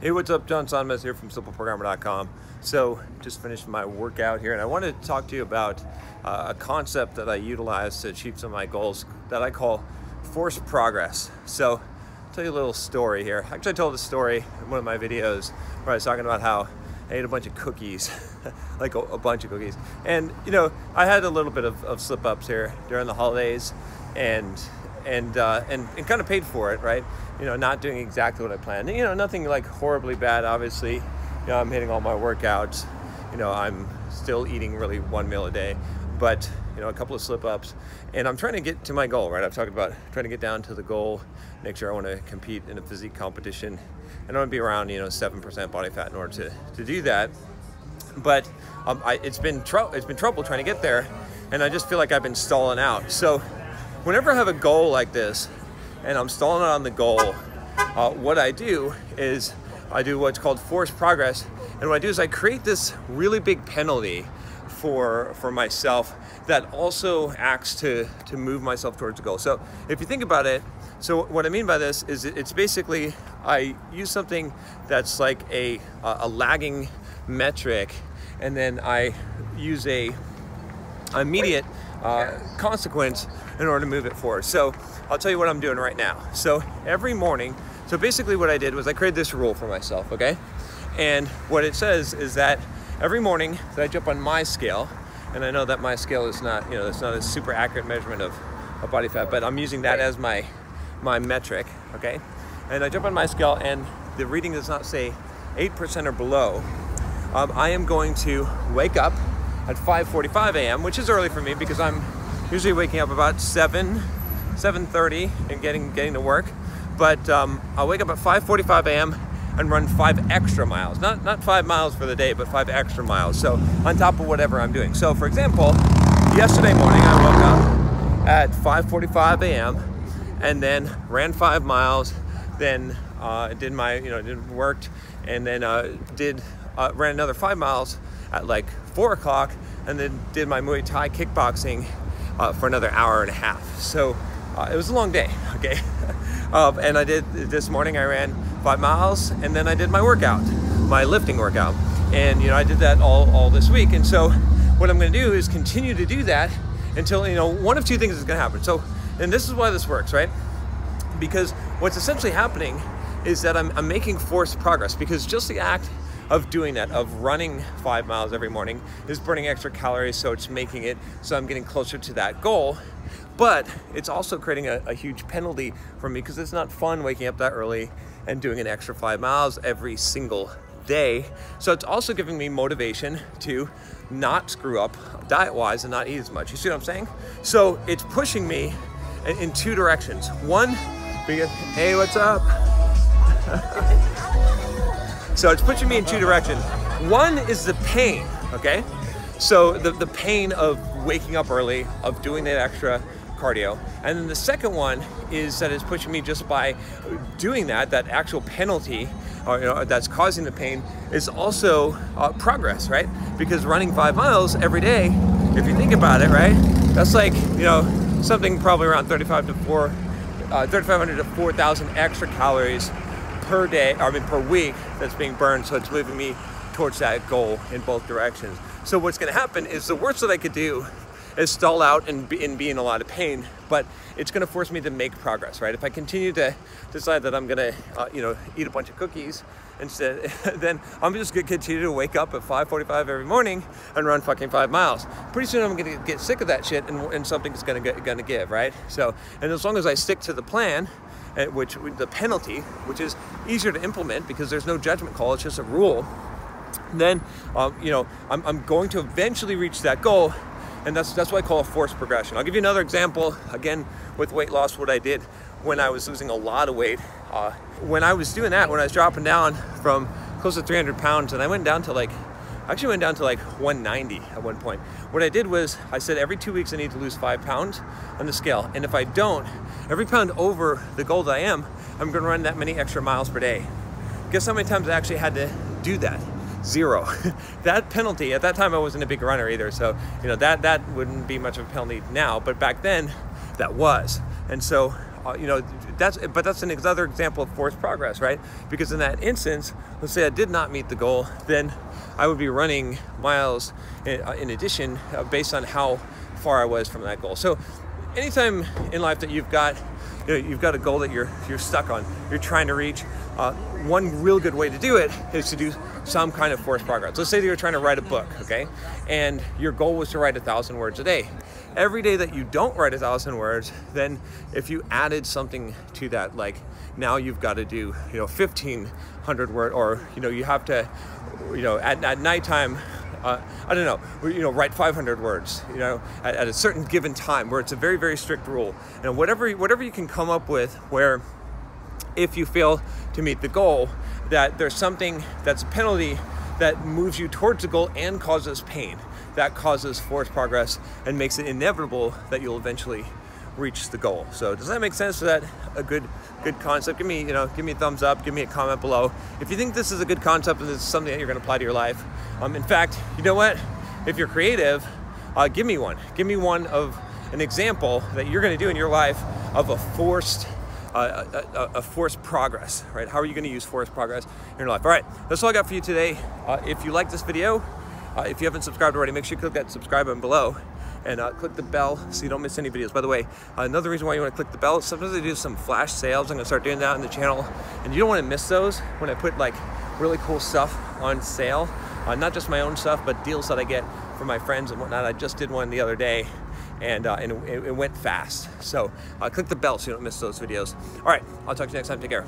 Hey, what's up? John Sonmez here from simpleprogrammer.com. So just finished my workout here, and I wanted to talk to you about a concept that I utilize to achieve some of my goals that I call forced progress. So I'll tell you a little story here. Actually, I told this story in one of my videos where I was talking about how I ate a bunch of cookies, like a bunch of cookies. And, you know, I had a little bit of slip-ups here during the holidays and kind of paid for it, right? You know, not doing exactly what I planned. You know, nothing like horribly bad, obviously. You know, I'm hitting all my workouts. You know, I'm still eating really one meal a day, but, you know, a couple of slip-ups. And I'm trying to get to my goal, right? I've talked about trying to get down to the goal, make sure I want to compete in a physique competition. And I want to be around, you know, 7% body fat in order to do that. But it's been trouble trying to get there, and I just feel like I've been stalling out. So whenever I have a goal like this, and I'm stalling out on the goal, what I do is I do what's called forced progress. And what I do is I create this really big penalty for myself that also acts to move myself towards the goal. So if you think about it, so what I mean by this is it's basically I use something that's like a lagging metric, and then I use a immediate consequence in order to move it forward. So I'll tell you what I'm doing right now. So every morning, so basically what I did was I created this rule for myself, okay? And what it says is that every morning that I jump on my scale, and I know that my scale is not, you know, it's not a super accurate measurement of body fat, but I'm using that as my metric, okay? And I jump on my scale and the reading does not say 8% or below. I am going to wake up at 5:45 a.m., which is early for me because I'm usually waking up about 7:30 and getting to work. But I'll wake up at 5:45 a.m. and run 5 extra miles. Not 5 miles for the day, but 5 extra miles. So on top of whatever I'm doing. So for example, yesterday morning I woke up at 5:45 a.m. and then ran 5 miles, then did my, worked, and then ran another 5 miles at like 4 o'clock, and then did my Muay Thai kickboxing for another hour and a half. So it was a long day, okay? And I did, this morning I ran 5 miles, and then I did my workout, my lifting workout. And, I did that all this week. And so what I'm gonna do is continue to do that until, one of two things is gonna happen. So, and this is why this works, right? Because what's essentially happening is that I'm making forced progress, because just the act of doing that, of running 5 miles every morning, is burning extra calories, so it's making it so I'm getting closer to that goal. But it's also creating a huge penalty for me, because it's not fun waking up that early and doing an extra 5 miles every single day. So it's also giving me motivation to not screw up diet-wise and not eat as much. You see what I'm saying? So it's pushing me in two directions. One, because, hey, what's up? So it's pushing me in two directions. One is the pain, okay? So the pain of waking up early, of doing that extra cardio. And then the second one is that it's pushing me just by doing that actual penalty, that's causing the pain, is also progress, right? Because running 5 miles every day, if you think about it, right? That's like, something probably around 3,500 to 4,000 extra calories per day, per week, that's being burned. So it's moving me towards that goal in both directions. So what's going to happen is the worst that I could do is stall out and be in a lot of pain, but it's going to force me to make progress, right? If I continue to decide that I'm going to, eat a bunch of cookies instead, then I'm just going to continue to wake up at 5:45 every morning and run fucking 5 miles. Pretty soon I'm going to get sick of that shit, and something's going to give, right? So, and as long as I stick to the plan, which the penalty, which is easier to implement because there's no judgment call, it's just a rule, then I'm going to eventually reach that goal. And that's what I call a forced progression. I'll give you another example, again, with weight loss, what I did when I was losing a lot of weight. When I was doing that, when I was dropping down from close to 300 pounds, and I went down to like 190 at one point. What I did was I said every 2 weeks I need to lose 5 pounds on the scale. And if I don't, every pound over the goal that I'm gonna run that many extra miles per day. Guess how many times I actually had to do that? 0. That penalty, at that time I wasn't a big runner either, so that wouldn't be much of a penalty now, but back then that was. And so that's another example of forced progress, right? Because in that instance, let's say I did not meet the goal, then I would be running miles in addition based on how far I was from that goal. So anytime in life that you've got a goal that you're stuck on, you're trying to reach, one real good way to do it is to do some kind of forced progress. Let's say that you're trying to write a book, okay? And your goal was to write 1,000 words a day. Every day that you don't write 1,000 words, then if you added something to that, like now you've got to do, 1,500 words, or, you have to, at nighttime, I don't know, write 500 words, at a certain given time, where it's a very, very strict rule. And whatever you can come up with where if you fail to meet the goal, that there's something that's a penalty that moves you towards the goal and causes pain. That causes forced progress and makes it inevitable that you'll eventually reach the goal. So does that make sense? Is that a good concept? Give me a thumbs up, give me a comment below if you think this is a good concept and this is something that you're going to apply to your life. In fact, you know what? If you're creative, give me one. Give me one of an example that you're going to do in your life of a forced progress, right? How are you going to use forced progress in your life? All right, that's all I got for you today. If you like this video, if you haven't subscribed already, make sure you click that subscribe button below and click the bell so you don't miss any videos. By the way, another reason why you want to click the bell is sometimes I do some flash sales. I'm going to start doing that on the channel, and you don't want to miss those when I put like really cool stuff on sale. Not just my own stuff, but deals that I get from my friends and whatnot. I just did one the other day, and it went fast. So click the bell so you don't miss those videos. All right, I'll talk to you next time. Take care.